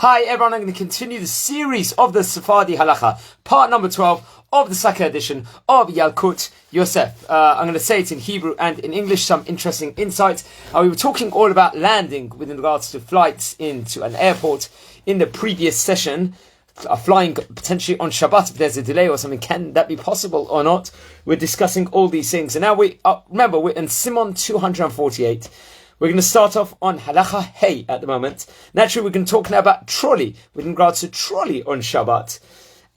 Hi everyone, I'm going to continue the series of the Sephardi Halacha, part number 12 of the second edition of Yalkut Yosef. I'm going to say it in Hebrew and in English, some interesting insights. We were talking all about landing with regards to flights into an airport in the previous session. Flying potentially on Shabbat if there's a delay or something, can that be possible or not? We're discussing all these things. And now remember, we're in Simon 248. We're going to start off on Halacha Hey at the moment. Naturally, we're going to talk now about trolley, with regards to trolley on Shabbat.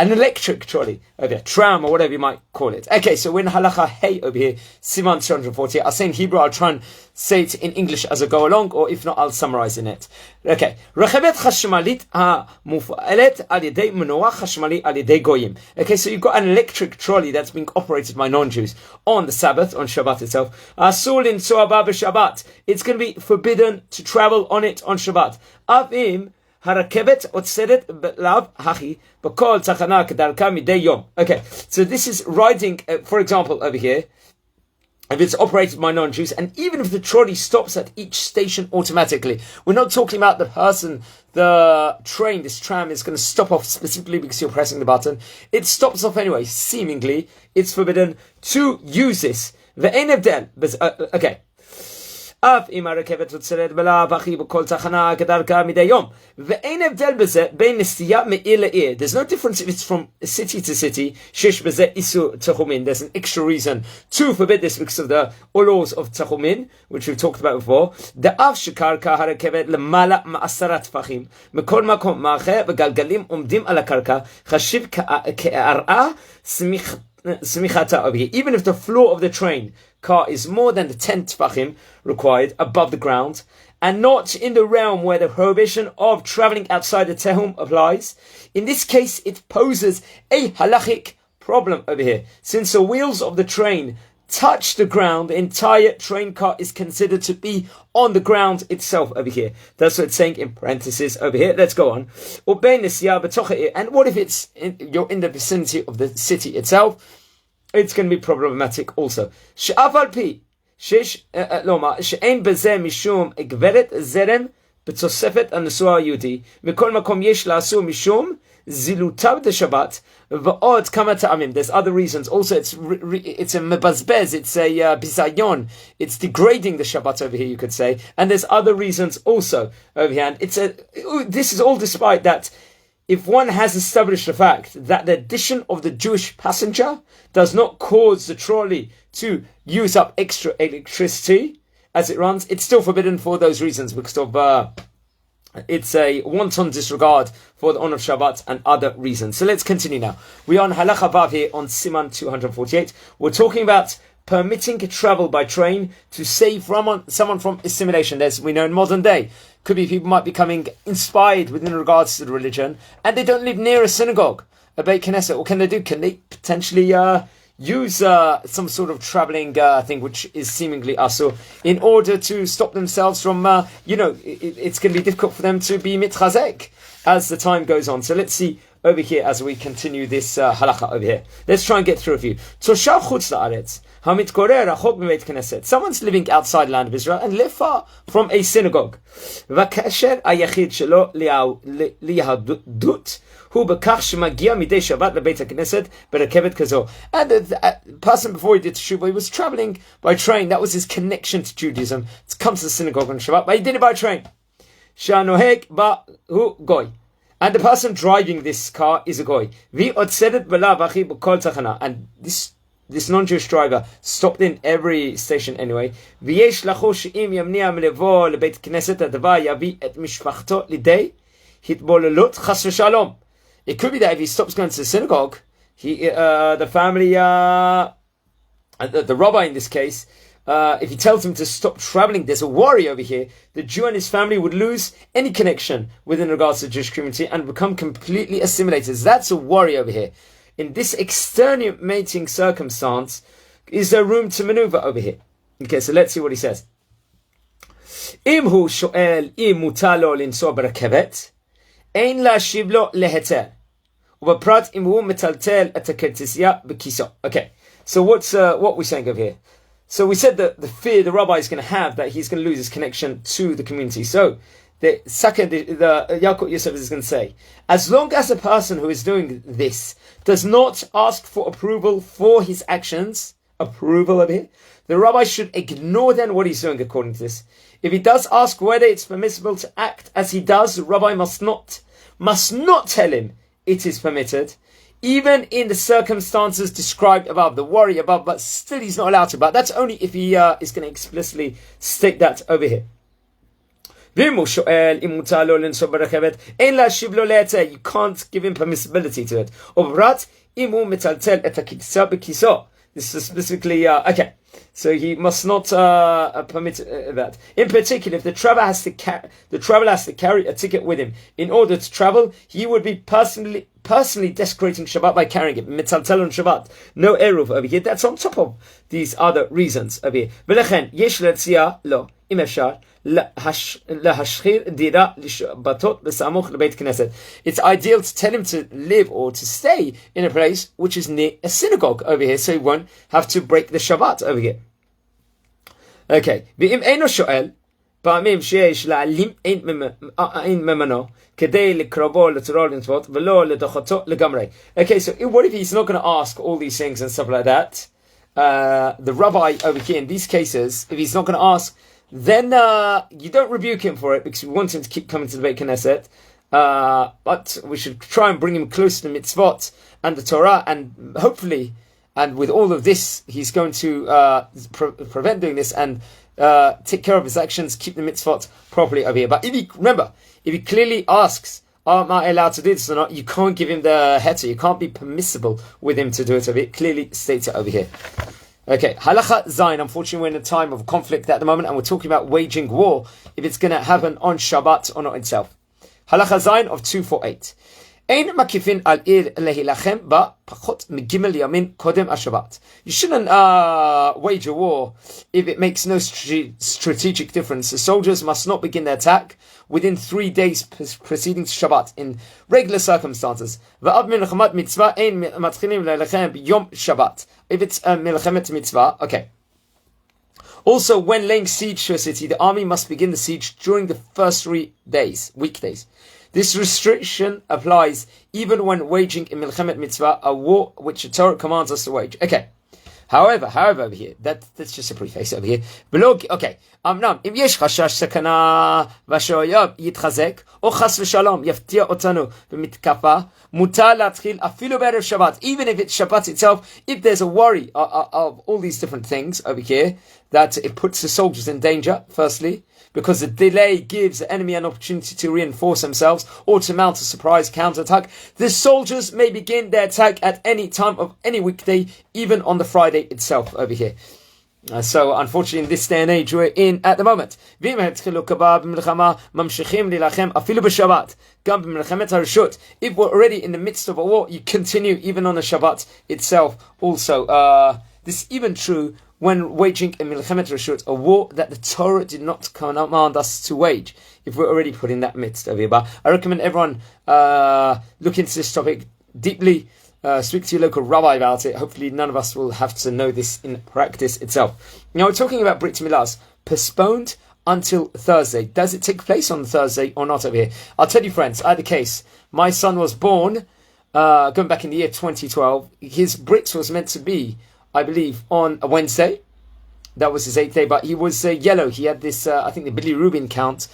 An electric trolley, over here, tram or whatever you might call it. Okay, so we're in Halacha Hey over here, Simon 248. I'll say in Hebrew, I'll try and say it in English as I go along, or if not, I'll summarize in it. Okay. רכבת חשמלית המופעלת על ידי מנוע חשמלי על ידי גויים. Okay, so you've got an electric trolley that's being operated by non-Jews on the Sabbath, on Shabbat itself. אסור לנסוע בה בשבת. It's going to be forbidden to travel on it on Shabbat. אף אם הרכבת עוצרת בלאו הכי בכל תחנה כדרכה מדי יום. Okay, so this is riding, for example, over here, if it's operated by non-Jews, and even if the trolley stops at each station automatically, we're not talking about the person, the train, this tram is going to stop off specifically because you're pressing the button. It stops off anyway, seemingly. It's forbidden to use this. Okay. אף אם הרכבת עוצרת בלאו הכי בכל תחנה כדרכה מדי יום. ואין הבדל בזה בין נסיעה מעיר לעיר. There's no difference if it's from city to city. שיש בזה איסור תחומין. There's an extra reason to forbid this because of the laws of תחומין, which we've talked about before. דאף שקרקע הרכבת למעלה מ10 טפחים. מכל מקום מאחר וגלגלים עומדים על הקרקע. חשיב כהרעה סמיכתה over here. Even if the floor of the train car is more than the 10 tefachim required above the ground, and not in the realm where the prohibition of traveling outside the tehum applies. In this case, it poses a halachic problem over here. Since the wheels of the train touch the ground, the entire train car is considered to be on the ground itself over here. That's what it's saying in parentheses over here. Let's go on. And what if you're in the vicinity of the city itself? It's going to be problematic also. שאף על פי שאין בזה משום גברת זרם בתוספת הנשוא היהודי, מכל מקום יש לאסור משום זילותיו דשבת ועוד כמה טעמים. There's other reasons. Also, it's a מבזבז, it's a bizayon. It's degrading the Shabbat over here, you could say. And there's other reasons also over here. And this is all despite that if one has established the fact that the addition of the Jewish passenger does not cause the trolley to use up extra electricity as it runs, it's still forbidden for those reasons because of it's a wanton disregard for the honor of Shabbat and other reasons. So let's continue now. We are on Halacha Vav here on Siman 248. We're talking about permitting travel by train to save someone from assimilation. As we know in modern day, could be people might be becoming inspired within regards to the religion, and they don't live near a synagogue, a Beit Knesset. What can they do? Can they potentially use some sort of traveling thing, which is seemingly asur, in order to stop themselves from, it's going to be difficult for them to be mitchazek as the time goes on. So let's see over here as we continue this halacha over here. Let's try and get through a few. Toshav chutz la'aretz hamit-korer rachok b'beit knesset. Someone's living outside the land of Israel and live far from a synagogue. V'kasher ayachid shelo liyahadut hu b'kach shemagia midei Shabbat lebeit haknesset b'rekebet kazo. And the person before he did Teshuvah, he was traveling by train. That was his connection to Judaism. To come to the synagogue on Shabbat, but he did it by train. Shanohek ba hu goy. And the person driving this car is a goy. And this non-Jewish driver stopped in every station anyway. It could be that if he stops going to the synagogue, the family, the rabbi in this case, if he tells him to stop traveling, there's a worry over here. The Jew and his family would lose any connection within regards to the Jewish community and become completely assimilated. So that's a worry over here. In this extenuating circumstance, is there room to maneuver over here? Okay, so let's see what he says. אם הוא שואל אם מותר לו לנסוע ברכבת, אין להשיב לו להיתר. ובפרט אם הוא מטלטל את הכרטיסייה בכיסו. Okay, so what we're saying over here? So we said that the fear the rabbi is going to have that he's going to lose his connection to the community. So the Yalkut Yosef is going to say, as long as a person who is doing this does not ask for approval for his actions, approval of it, the rabbi should ignore then what he's doing according to this. If he does ask whether it's permissible to act as he does, the rabbi must not tell him it is permitted, even in the circumstances described above, the worry above, but still he's not allowed to. But that's only if he is going to explicitly state that over here. You can't give him permissibility to it. This is specifically, okay. So he must not permit that. In particular, if the traveler has to carry a ticket with him in order to travel, he would be personally desecrating Shabbat by carrying it. Mitzaltel on Shabbat. No eruv over here. That's on top of these other reasons over here. ולכן, יש להציע לו, אם אפשר, להשחיר דירה לשבתות בסמוך לבית כנסת. It's ideal to tell him to live or to stay in a place which is near a synagogue over here, so he won't have to break the Shabbat over here. Okay. ואם אינו שואל, פעמים שיש להעלים אין ממנו כדי לקרבו לתורה ולמצוות ולא לדחותו לגמרי. Okay, so what if he's not going to ask all these things and stuff like that? The rabbi over here in these cases, if he's not going to ask, then you don't rebuke him for it because we want him to keep coming to the Beit Knesset. But we should try and bring him close to the mitzvot and the Torah, and hopefully, and with all of this, he's going to prevent doing this and take care of his actions, keep the mitzvot properly over here. But if he clearly asks, am I allowed to do this or not, you can't give him the heter. You can't be permissible with him to do it over here. It clearly states it over here. Okay, Halacha Zayin. Unfortunately, we're in a time of conflict at the moment, and we're talking about waging war, if it's going to happen on Shabbat or not itself. Halacha Zayin of 248. Ein makifin al ir lehilachem ba pachot migimel yamin kodem Shabbat. You shouldn't wage a war if it makes no strategic difference. The soldiers must not begin their attack within 3 days preceding Shabbat in regular circumstances. Va'ab milchamat mitzvah ein matchilim leilachem b'yom Shabbat. If it's a milchemet mitzvah, okay. Also, when laying siege to a city, the army must begin the siege during the first 3 days, weekdays. This restriction applies even when waging a milchemet mitzvah, a war which the Torah commands us to wage. Okay. However, over here, that's just a preface over here. Okay. אם יש חשש סכנה והשאויב יתחזק, או חס ושלום יפתיע אותנו במתקפה, מותר להתחיל אפילו בערב שבת, even if it's Shabbat itself, if there's a worry of all these different things over here, that it puts the soldiers in danger, firstly, because the delay gives the enemy an opportunity to reinforce themselves or to mount a surprise counterattack. The soldiers may begin their attack at any time of any weekday, even on the Friday itself over here. So, unfortunately, in this day and age we're in at the moment. If we're already in the midst of a war, you continue even on the Shabbat itself also. This is even true when waging a milchemet reshut, a war that the Torah did not command us to wage, if we're already put in that midst of it. But I recommend everyone look into this topic deeply, speak to your local rabbi about it. Hopefully none of us will have to know this in practice itself. Now we're talking about Brit Milas, postponed until Thursday. Does it take place on Thursday or not over here? I'll tell you, friends, I had a case. My son was born, going back in the year 2012. His Brit was meant to be, I believe, on a Wednesday. That was his 8th day, but he was yellow. He had this, I think the Billy Rubin count,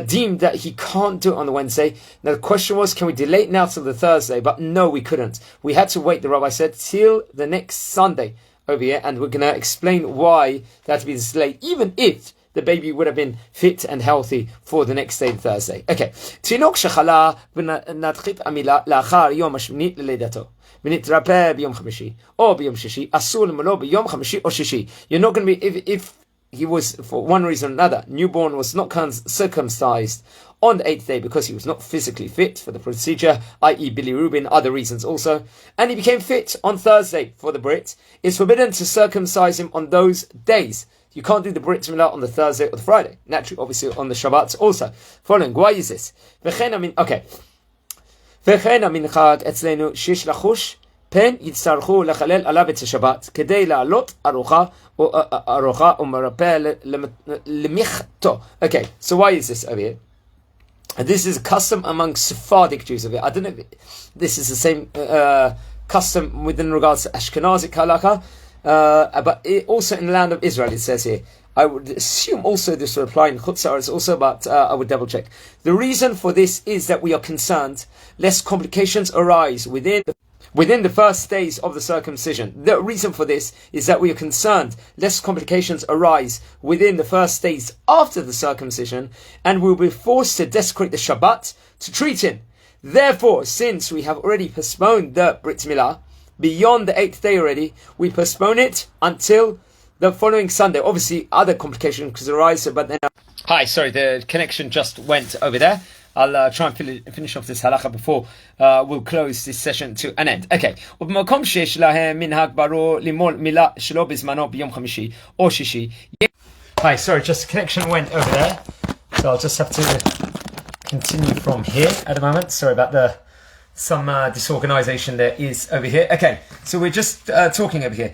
deemed that he can't do it on the Wednesday. Now the question was, can we delay it now till the Thursday? But no, we couldn't. We had to wait, the rabbi said, till the next Sunday over here, and we're going to explain why that had to be this late, even if the baby would have been fit and healthy for the next day, Thursday. Okay. תינוק שחלה ונתחית המילה לאחר יום השמיני ללידתו. ונתרפא ביום חמישי או ביום שישי, אסור למלוא ביום חמישי או שישי. You're not going to be, if he was, for one reason or another, newborn, was not circumcised on the 8th day because he was not physically fit for the procedure, i.e. Billy Rubin, other reasons also, and he became fit on Thursday for the Brit, it's forbidden to circumcise him on those days. You can't do the Brit Mila on the Thursday or the Friday. Naturally, obviously, on the Shabbat also. Following, why is this? Okay. וכן המנהג אצלנו שיש לחוש פן יצטרכו לחלל עליו את השבת כדי לעלות ארוחה ומרפא למחתו. Okay, so why is this over here? And this is a custom among Sephardic Jews of it. I don't know if this is the same custom within regards to Ashkenazic halacha, but also in the land of Israel, it says here. I would assume also this will apply in Chutz La'aretz also, but I would double check. The reason for this is that we are concerned lest complications arise within the first days of the circumcision. The reason for this is that we are concerned lest complications arise within the first days after the circumcision, and we will be forced to desecrate the Shabbat to treat him. Therefore, since we have already postponed the Brit Mila beyond the 8th day already, we postpone it until the following Sunday. Obviously, other complications could arise, but then... Hi, sorry, the connection just went over there. I'll try and finish off this halacha before we'll close this session to an end. Okay. Hi, sorry, just connection went over there. So I'll just have to continue from here at the moment. Sorry about some disorganization there is over here. Okay, so we're just talking over here.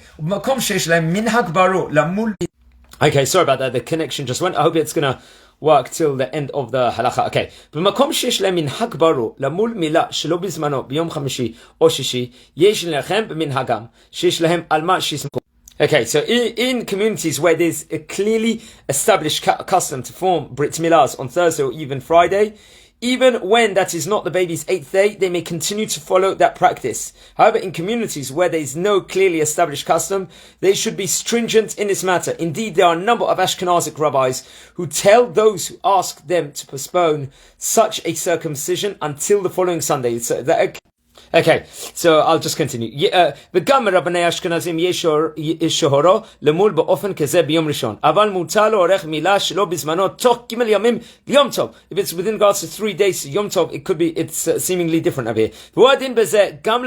Okay, sorry about that. The connection just went. I hope it's going to work till the end of the halacha. Okay. במקום שיש להם מנהג ברור למול מילה שלא בזמנו ביום חמישי או שישי, יש לכם במנהגם שיש להם על מה שיסמכו. Okay, so in communities where there's a clearly established custom to form Brit Milas on Thursday or even Friday, even when that is not the baby's 8th day, they may continue to follow that practice. However, in communities where there is no clearly established custom, they should be stringent in this matter. Indeed, there are a number of Ashkenazic rabbis who tell those who ask them to postpone such a circumcision until the following Sunday. So that, okay, so I'll just continue. וגם רבני אשכנזים יש שוהרו למול באופן כזה ביום ראשון. אבל מותר לעורך מילה שלא בזמנו תוך ג' ימים ליום טוב. If it's within regards to 3 days to Yom Tov, it's seemingly different over here. והוא הדין בזה גם